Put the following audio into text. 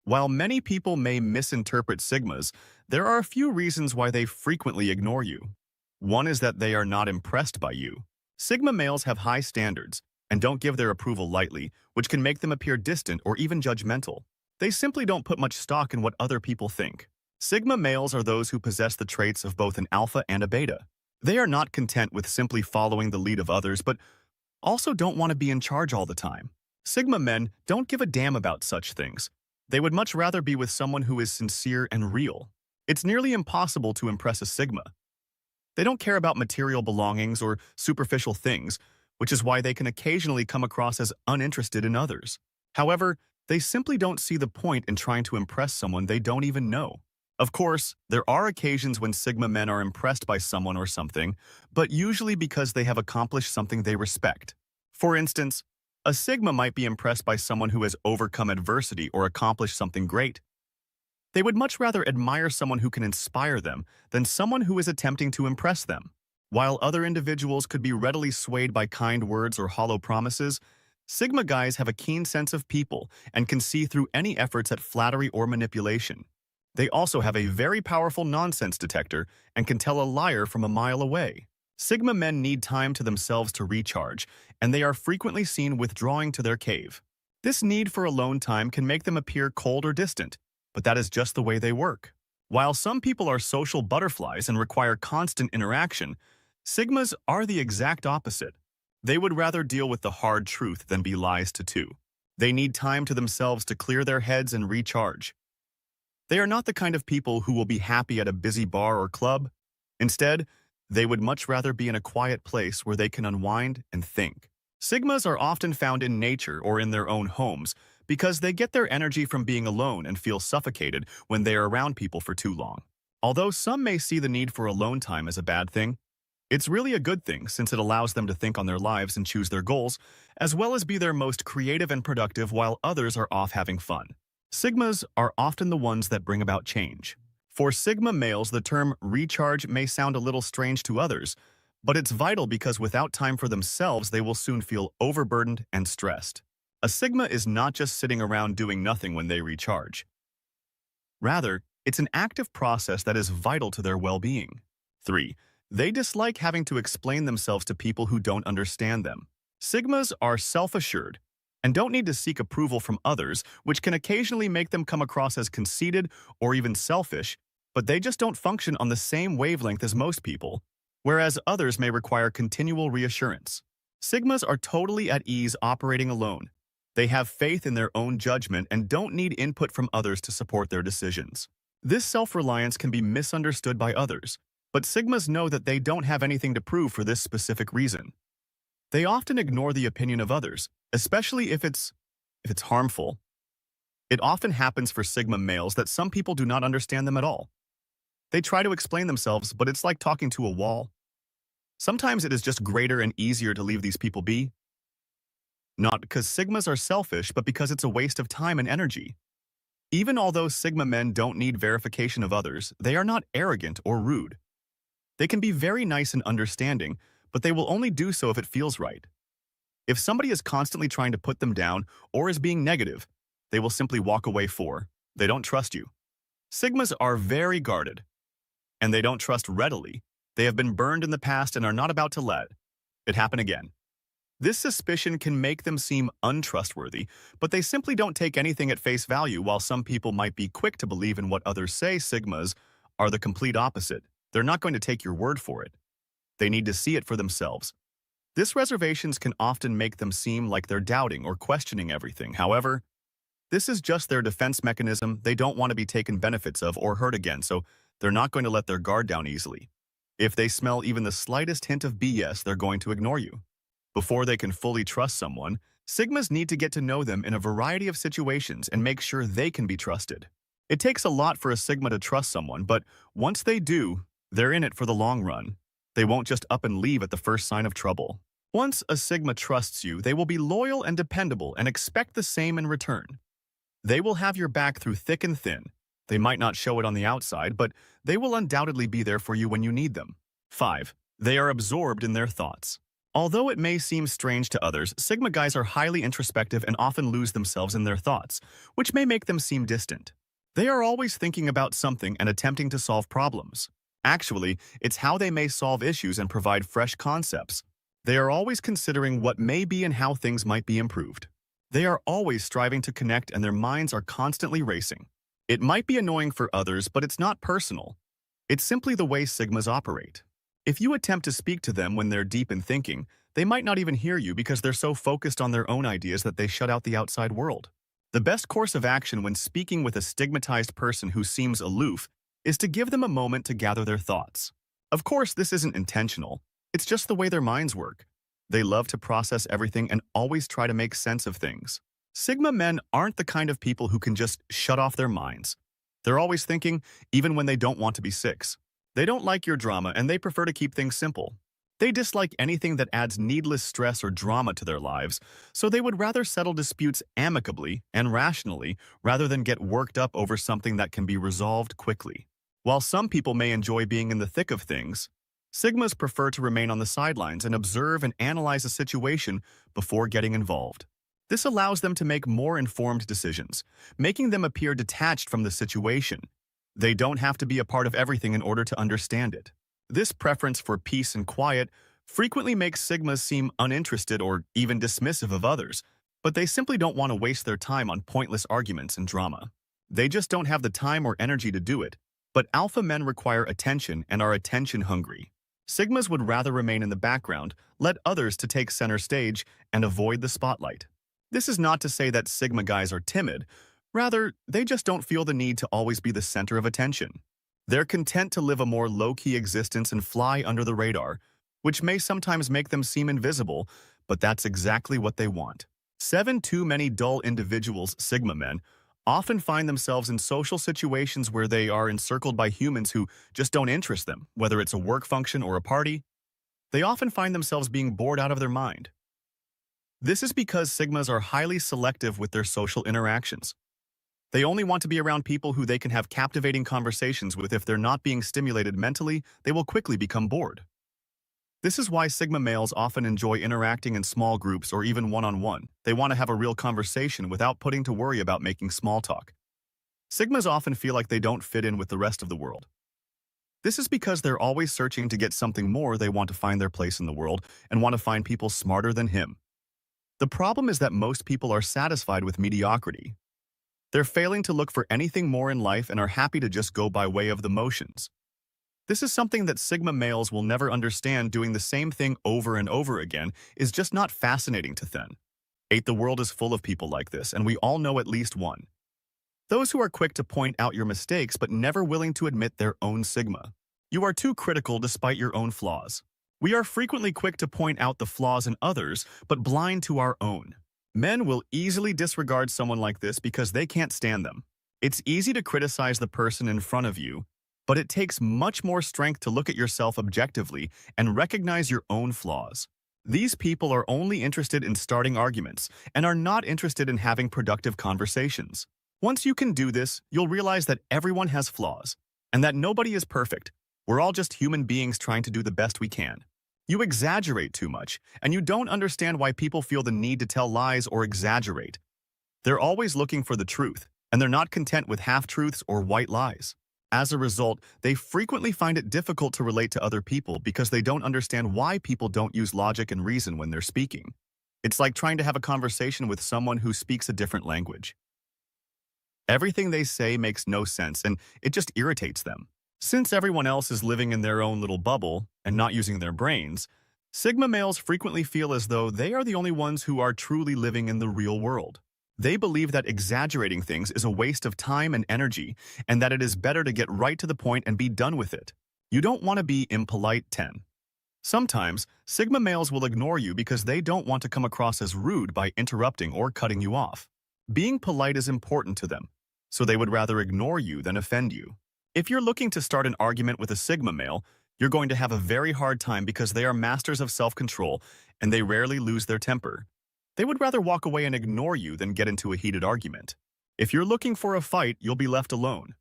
While many people may misinterpret sigmas, there are a few reasons why they frequently ignore you. One is that they are not impressed by you. Sigma males have high standards and don't give their approval lightly, which can make them appear distant or even judgmental. They simply don't put much stock in what other people think. Sigma males are those who possess the traits of both an alpha and a beta. They are not content with simply following the lead of others, but also don't want to be in charge all the time. Sigma men don't give a damn about such things. They would much rather be with someone who is sincere and real. It's nearly impossible to impress a Sigma. They don't care about material belongings or superficial things, which is why they can occasionally come across as uninterested in others. However, they simply don't see the point in trying to impress someone they don't even know. Of course, there are occasions when Sigma men are impressed by someone or something, but usually because they have accomplished something they respect. For instance, a Sigma might be impressed by someone who has overcome adversity or accomplished something great. They would much rather admire someone who can inspire them than someone who is attempting to impress them. While other individuals could be readily swayed by kind words or hollow promises, Sigma guys have a keen sense of people and can see through any efforts at flattery or manipulation. They also have a very powerful nonsense detector and can tell a liar from a mile away. Sigma men need time to themselves to recharge, and they are frequently seen withdrawing to their cave. This need for alone time can make them appear cold or distant, but that is just the way they work. While some people are social butterflies and require constant interaction, Sigmas are the exact opposite. They would rather deal with the hard truth than be lies to two. They need time to themselves to clear their heads and recharge. They are not the kind of people who will be happy at a busy bar or club. Instead, they would much rather be in a quiet place where they can unwind and think. Sigmas are often found in nature or in their own homes because they get their energy from being alone and feel suffocated when they are around people for too long. Although some may see the need for alone time as a bad thing, it's really a good thing since it allows them to think on their lives and choose their goals, as well as be their most creative and productive while others are off having fun. Sigmas are often the ones that bring about change. For Sigma males, the term recharge may sound a little strange to others, but it's vital because without time for themselves, they will soon feel overburdened and stressed. A Sigma is not just sitting around doing nothing when they recharge. Rather, it's an active process that is vital to their well-being. 3. They dislike having to explain themselves to people who don't understand them. Sigmas are self-assured and don't need to seek approval from others, which can occasionally make them come across as conceited or even selfish, but they just don't function on the same wavelength as most people, whereas others may require continual reassurance. Sigmas are totally at ease operating alone. They have faith in their own judgment and don't need input from others to support their decisions. This self-reliance can be misunderstood by others, but Sigmas know that they don't have anything to prove for this specific reason. They often ignore the opinion of others, especially if it's harmful. It often happens for Sigma males that some people do not understand them at all. They try to explain themselves, but it's like talking to a wall. Sometimes it is just greater and easier to leave these people be. Not because Sigmas are selfish, but because it's a waste of time and energy. Even although Sigma men don't need verification of others, they are not arrogant or rude. They can be very nice and understanding, but they will only do so if it feels right. If somebody is constantly trying to put them down or is being negative, they will simply walk away they don't trust you. Sigmas are very guarded, and they don't trust readily. They have been burned in the past and are not about to let it happen again. This suspicion can make them seem untrustworthy, but they simply don't take anything at face value. While some people might be quick to believe in what others say, Sigmas are the complete opposite. They're not going to take your word for it. They need to see it for themselves. This reservations can often make them seem like they're doubting or questioning everything. However, this is just their defense mechanism. They don't want to be taken benefits of or hurt again, so they're not going to let their guard down easily. If they smell even the slightest hint of BS, they're going to ignore you. Before they can fully trust someone, Sigmas need to get to know them in a variety of situations and make sure they can be trusted. It takes a lot for a Sigma to trust someone, but once they do, they're in it for the long run. They won't just up and leave at the first sign of trouble. Once a Sigma trusts you, they will be loyal and dependable and expect the same in return. They will have your back through thick and thin. They might not show it on the outside, but they will undoubtedly be there for you when you need them. 5. They are absorbed in their thoughts. Although it may seem strange to others, Sigma guys are highly introspective and often lose themselves in their thoughts, which may make them seem distant. They are always thinking about something and attempting to solve problems. Actually, it's how they may solve issues and provide fresh concepts. They are always considering what may be and how things might be improved. They are always striving to connect and their minds are constantly racing. It might be annoying for others, but it's not personal. It's simply the way Sigmas operate. If you attempt to speak to them when they're deep in thinking, they might not even hear you because they're so focused on their own ideas that they shut out the outside world. The best course of action when speaking with a stigmatized person who seems aloof is to give them a moment to gather their thoughts. Of course, this isn't intentional. It's just the way their minds work. They love to process everything and always try to make sense of things. Sigma men aren't the kind of people who can just shut off their minds. They're always thinking, even when they don't want to be six. They don't like your drama and they prefer to keep things simple. They dislike anything that adds needless stress or drama to their lives, so they would rather settle disputes amicably and rationally rather than get worked up over something that can be resolved quickly. While some people may enjoy being in the thick of things, Sigmas prefer to remain on the sidelines and observe and analyze a situation before getting involved. This allows them to make more informed decisions, making them appear detached from the situation. They don't have to be a part of everything in order to understand it. This preference for peace and quiet frequently makes Sigmas seem uninterested or even dismissive of others, but they simply don't want to waste their time on pointless arguments and drama. They just don't have the time or energy to do it, but alpha men require attention and are attention-hungry. Sigmas would rather remain in the background, let others to take center stage, and avoid the spotlight. This is not to say that Sigma guys are timid. Rather, they just don't feel the need to always be the center of attention. They're content to live a more low-key existence and fly under the radar, which may sometimes make them seem invisible, but that's exactly what they want. 7. Too many dull individuals, Sigma men, often find themselves in social situations where they are encircled by humans who just don't interest them, whether it's a work function or a party. They often find themselves being bored out of their mind. This is because Sigmas are highly selective with their social interactions. They only want to be around people who they can have captivating conversations with. If they're not being stimulated mentally, they will quickly become bored. This is why Sigma males often enjoy interacting in small groups or even one-on-one. They want to have a real conversation without putting to worry about making small talk. Sigmas often feel like they don't fit in with the rest of the world. This is because they're always searching to get something more. They want to find their place in the world and want to find people smarter than him. The problem is that most people are satisfied with mediocrity. They're failing to look for anything more in life and are happy to just go by way of the motions. This is something that Sigma males will never understand. Doing the same thing over and over again is just not fascinating to them. 8. The world is full of people like this, and we all know at least one. Those who are quick to point out your mistakes but never willing to admit their own Sigma. You are too critical despite your own flaws. We are frequently quick to point out the flaws in others, but blind to our own. Men will easily disregard someone like this because they can't stand them. It's easy to criticize the person in front of you, but it takes much more strength to look at yourself objectively and recognize your own flaws. These people are only interested in starting arguments and are not interested in having productive conversations. Once you can do this, you'll realize that everyone has flaws and that nobody is perfect. We're all just human beings trying to do the best we can. You exaggerate too much, and you don't understand why people feel the need to tell lies or exaggerate. They're always looking for the truth, and they're not content with half-truths or white lies. As a result, they frequently find it difficult to relate to other people because they don't understand why people don't use logic and reason when they're speaking. It's like trying to have a conversation with someone who speaks a different language. Everything they say makes no sense, and it just irritates them. Since everyone else is living in their own little bubble and not using their brains, Sigma males frequently feel as though they are the only ones who are truly living in the real world. They believe that exaggerating things is a waste of time and energy, and that it is better to get right to the point and be done with it. You don't want to be impolite. 10. Sometimes, Sigma males will ignore you because they don't want to come across as rude by interrupting or cutting you off. Being polite is important to them, so they would rather ignore you than offend you. If you're looking to start an argument with a Sigma male, you're going to have a very hard time because they are masters of self-control and they rarely lose their temper. They would rather walk away and ignore you than get into a heated argument. If you're looking for a fight, you'll be left alone.